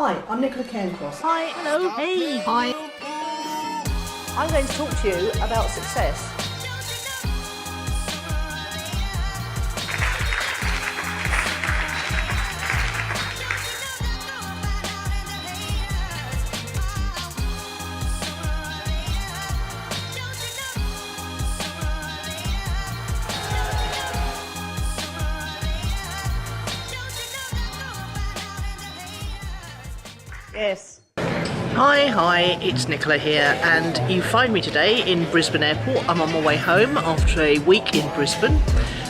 Hi, I'm Nicola Cairncross. Hi, hello, hey, hi. I'm going to talk to you about success. Yes. Hi, it's Nicola here, and you find me today in Brisbane Airport. I'm on my way home after a week in Brisbane,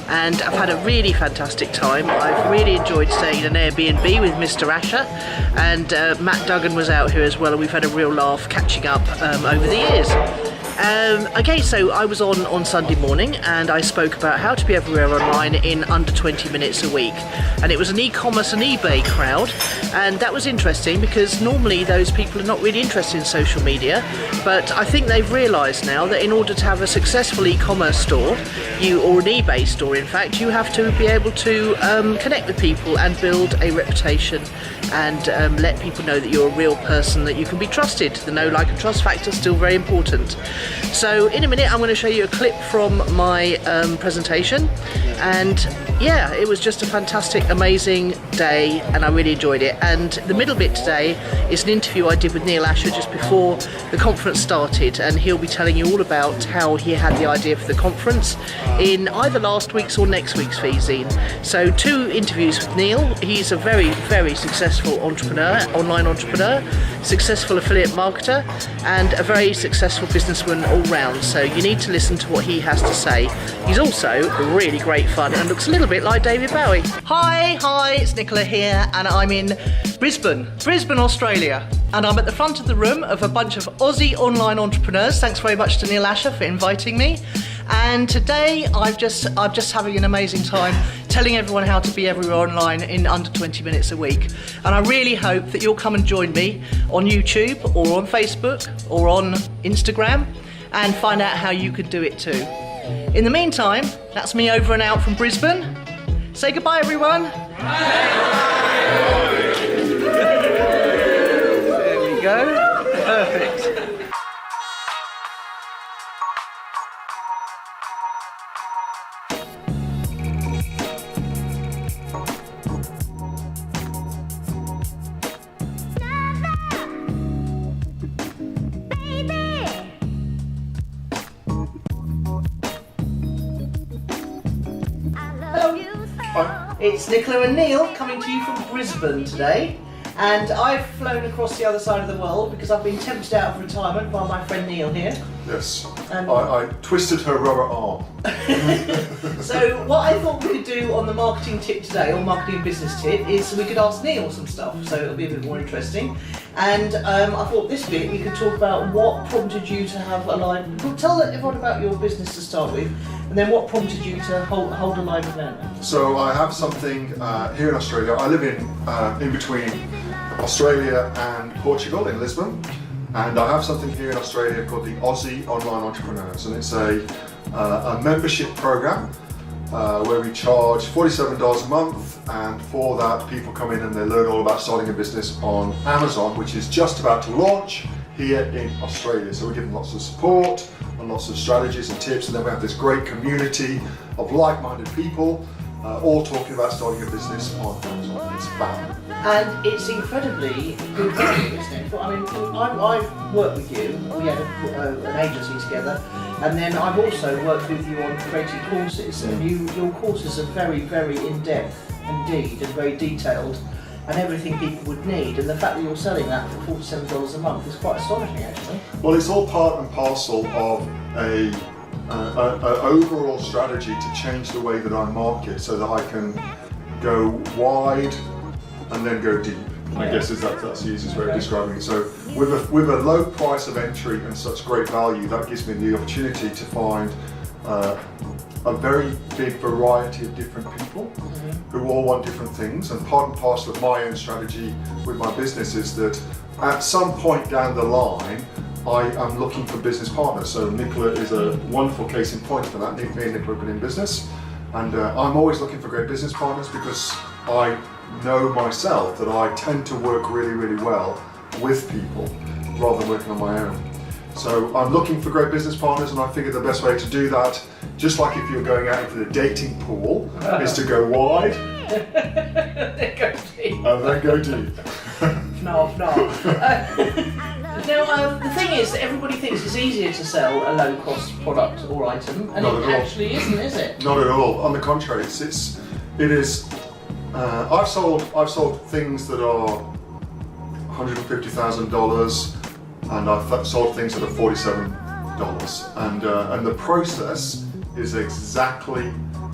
and I've had a really fantastic time. I've really enjoyed staying in an Airbnb with Mr. Asher, and Matt Duggan was out here as well, and we've had a real laugh catching up over the years. Okay, so I was on Sunday morning and I spoke about how to be everywhere online in under 20 minutes a week, and it was an e-commerce and eBay crowd, and that was interesting because normally those people are not really interested in social media, but I think they've realised now that in order to have a successful e-commerce store, or an eBay store in fact, you have to be able to connect with people and build a reputation and let people know that you're a real person, that you can be trusted. The know, like and trust factor is still very important. So in a minute I'm going to show you a clip from my presentation, and yeah, it was just a fantastic, amazing day and I really enjoyed it. And the middle bit today is an interview I did with Neil Asher just before the conference started, and he'll be telling you all about how he had the idea for the conference in either last week's or next week's Vzine. So 2 interviews with Neil. He's a very, very successful entrepreneur, online entrepreneur, successful affiliate marketer, and a very successful businessman all round. So you need to listen to what he has to say. He's also really great fun and looks a little bit like David Bowie. Hi, it's Nicola here, and I'm in Brisbane, Australia, and I'm at the front of the room of a bunch of Aussie online entrepreneurs. Thanks very much to Neil Asher for inviting me. And today I'm just having an amazing time telling everyone how to be everywhere online in under 20 minutes a week. And I really hope that you'll come and join me on YouTube or on Facebook or on Instagram and find out how you can do it too. In the meantime, that's me over and out from Brisbane. Say goodbye, everyone. There we go. Perfect. It's Nicola and Neil coming to you from Brisbane today, and I've flown across the other side of the world because I've been tempted out of retirement by my friend Neil here. Yes, I twisted her rubber arm. So what I thought we could do on the marketing tip today, or marketing business tip, is we could ask Neil some stuff, so it'll be a bit more interesting. And I thought this bit we could talk about what prompted you to have a live. Tell everyone about your business to start with, and then what prompted you to hold a live event. So I have something here in Australia. I live in between Australia and Portugal in Lisbon, and I have something here in Australia called the Aussie Online Entrepreneurs, and it's a membership program where we charge $47 a month, and for that people come in and they learn all about starting a business on Amazon, which is just about to launch here in Australia. So we're giving lots of support and lots of strategies and tips, and then we have this great community of like-minded people all talking about starting a business on Amazon. It's fab. And it's incredibly good value, isn't it? I mean, I've worked with you, we had an agency together, and then I've also worked with you on creating courses, and your courses are very, very in-depth indeed, and very detailed, and everything people would need, and the fact that you're selling that for $47 a month is quite astonishing actually. Well, it's all part and parcel of an overall strategy to change the way that I market so that I can go wide and then go deep. I guess that's the easiest way of describing it. So with a low price of entry and such great value, that gives me the opportunity to find a very big variety of different people who all want different things. And part and parcel of my own strategy with my business is that at some point down the line, I am looking for business partners. So Nicola is a wonderful case in point for that. Me and Nicola have been in business, and I'm always looking for great business partners because I know myself that I tend to work really, really well with people rather than working on my own. So I'm looking for great business partners, and I figure the best way to do that, just like if you're going out into the dating pool, is to go wide Then go deep. and then go deep. No. Now, the thing is that everybody thinks it's easier to sell a low-cost product or item, and Not it at all. actually isn't, is it? Not at all. On the contrary, it is. I've sold things that are $150,000, and I've sold things that are $47, and the process is exactly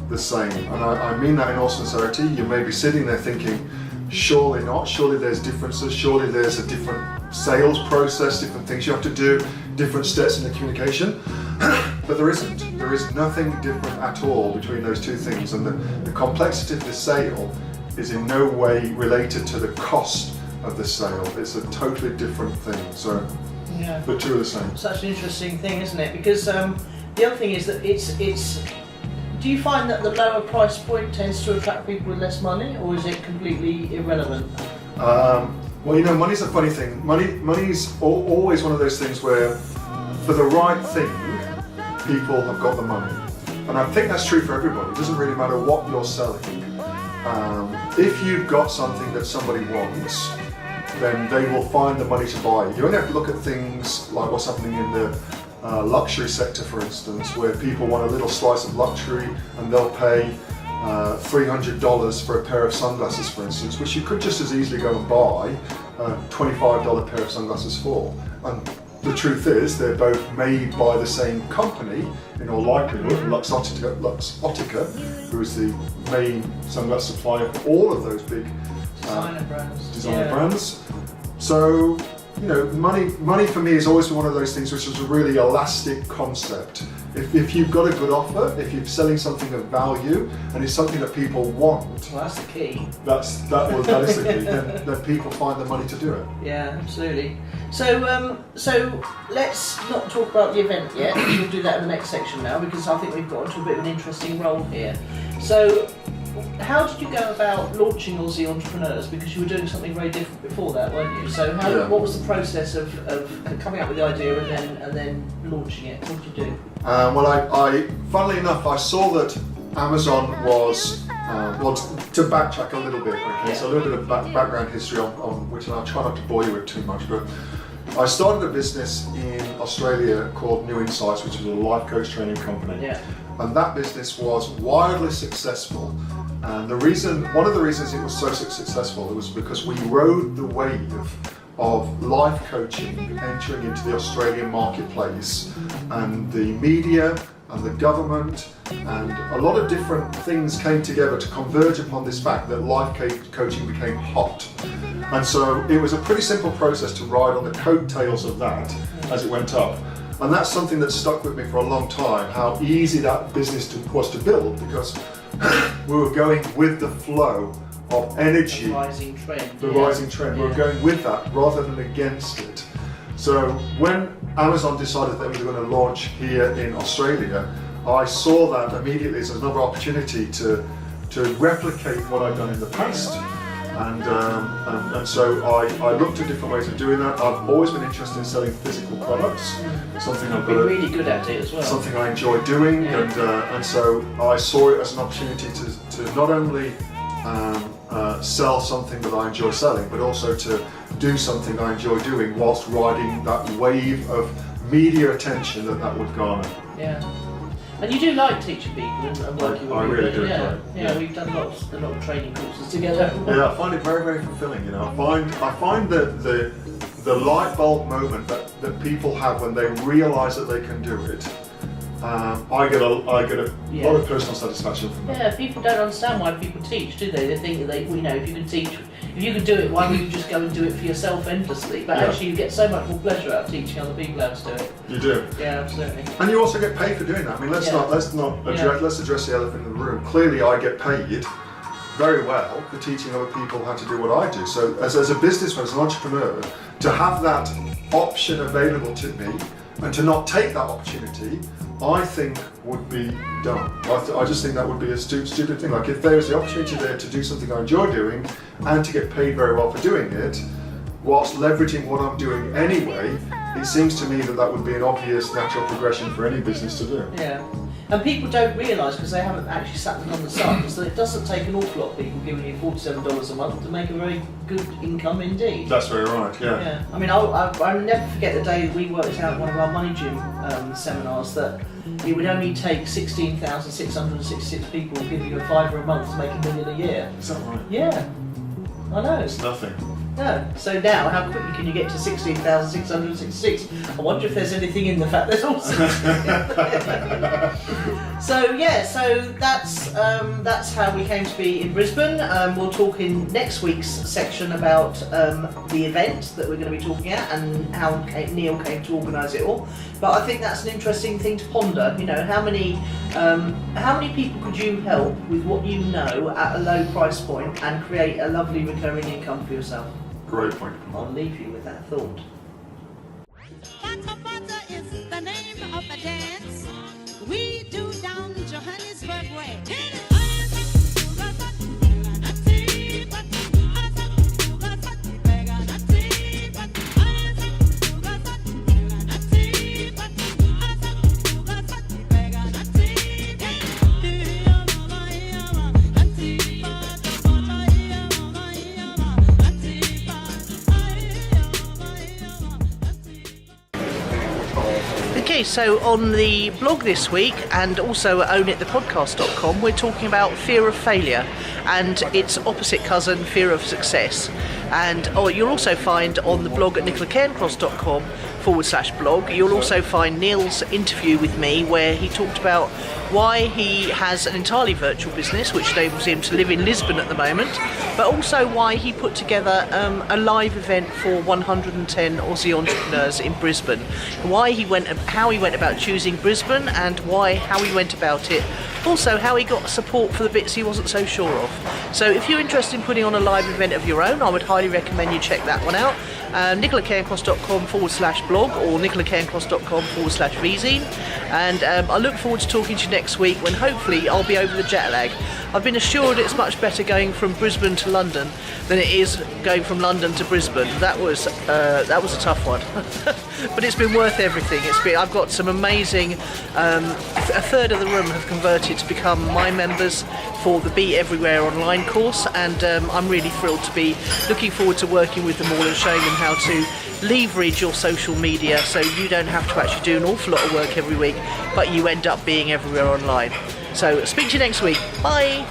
the same. And I mean that in all sincerity. You may be sitting there thinking, surely not. Surely there's differences. Surely there's a different sales process, different things you have to do, different steps in the communication. But there isn't. There is nothing different at all between those two things, and the complexity of the sale is in no way related to the cost of the sale. It's a totally different thing. So Yeah. the two are the same. Such an interesting thing, isn't it? Because the other thing is that it's. Do you find that the lower price point tends to attract people with less money, or is it completely irrelevant? Well, money's a funny thing. Money's always one of those things where, for the right thing, people have got the money. And I think that's true for everybody. It doesn't really matter what you're selling. If you've got something that somebody wants, then they will find the money to buy it. You only have to look at things like what's happening in the luxury sector, for instance, where people want a little slice of luxury and they'll pay $300 for a pair of sunglasses, for instance, which you could just as easily go and buy a $25 pair of sunglasses for. And the truth is, they're both made by the same company, in all likelihood, Luxottica, who is the main sunglass supplier for all of those big designer brands. So, money for me has always been one of those things which is a really elastic concept. If you've got a good offer, if you're selling something of value, and it's something that people want, Well, that's the key. that is the key. Then people find the money to do it. Yeah, absolutely. So let's not talk about the event yet. We'll do that in the next section now, because I think we've got into a bit of an interesting role here. So, how did you go about launching Aussie Entrepreneurs? Because you were doing something very different before that, weren't you? So, what was the process of coming up with the idea and then launching it? What did you do? Well, I funnily enough, I saw that Amazon was, to backtrack a little bit, okay, so a little bit of background history on which I'll try not to bore you with too much, but I started a business in Australia called New Insights, which was a life coach training company. Yeah. And that business was wildly successful. And one of the reasons it was so successful was because we rode the wave of life coaching entering into the Australian marketplace, and the media and the government and a lot of different things came together to converge upon this fact that life coaching became hot. And so it was a pretty simple process to ride on the coattails of that as it went up. And that's something that stuck with me for a long time, how easy that business was to build, because we were going with the flow of energy. The rising trend. Rising trend. We were going with that rather than against it. So when Amazon decided that we were going to launch here in Australia, I saw that immediately as another opportunity to replicate what I'd done in the past. And so I looked at different ways of doing that. I've always been interested in selling physical products, something I've You've been really good at it as well. something I enjoy doing, and so I saw it as an opportunity to not only sell something that I enjoy selling, but also to do something I enjoy doing whilst riding that wave of media attention that would garner. Yeah. And you do like teaching people and working with I people. really do Yeah. enjoy it. Yeah, we've done a lot of training courses together. Yeah, I find it very, very fulfilling. I find that the light bulb moment that people have when they realise that they can do it. I get a lot of personal satisfaction from that. Yeah, people don't understand why people teach, do they? They think that if you can teach, if you can do it, why would you just go and do it for yourself endlessly? But actually, you get so much more pleasure out of teaching other people how to do it. You do. Yeah, absolutely. And you also get paid for doing that. I mean, let's address the elephant in the room. Clearly, I get paid very well for teaching other people how to do what I do. So, as a businessman, as an entrepreneur, to have that option available to me and to not take that opportunity, I think would be done. I just think that would be a stupid thing. Like if there's the opportunity there to do something I enjoy doing and to get paid very well for doing it, whilst leveraging what I'm doing anyway, it seems to me that that would be an obvious natural progression for any business to do. Yeah. And people don't realise, because they haven't actually sat them on the site, is that it doesn't take an awful lot of people giving you $47 a month to make a very good income indeed. That's very right, yeah. Yeah. I mean, I'll never forget the day we worked out one of our money gym seminars that it would only take 16,666 people giving you a $5 a month to make $1 million a year. Is that right? Yeah. I know. It's nothing. No. So now, how quickly can you get to 16,666? I wonder if there's anything in the fact there's also. So yeah, so that's how we came to be in Brisbane. We'll talk in next week's section about the event that we're going to be talking at and how Neil came to organise it all. But I think that's an interesting thing to ponder. You know, how many people could you help with what you know at a low price point and create a lovely recurring income for yourself? Great point. I'll leave you with that thought. Bata is the name of a dance we do down Johannesburg way. Okay, so on the blog this week and also at ownitthepodcast.com, we're talking about fear of failure and its opposite cousin, fear of success. And you'll also find on the blog at nicolacairncross.com/blog, you'll also find Neil's interview with me where he talked about why he has an entirely virtual business, which enables him to live in Lisbon at the moment, but also why he put together a live event for 110 Aussie entrepreneurs in Brisbane, how he went about choosing Brisbane and how he went about it, also how he got support for the bits he wasn't so sure of. So if you're interested in putting on a live event of your own, I would highly recommend you check that one out. nicolacairncross.com/blog or nicolacairncross.com/vzine, and I look forward to talking to you next week when hopefully I'll be over the jet lag. I've been assured it's much better going from Brisbane to London than it is going from London to Brisbane. That was a tough one, but it's been worth everything. I've got some amazing. A third of the room have converted to become my members for the Be Everywhere online course, and I'm really thrilled to be looking forward to working with them all and showing them how to leverage your social media so you don't have to actually do an awful lot of work every week, but you end up being everywhere online. So speak to you next week. Bye.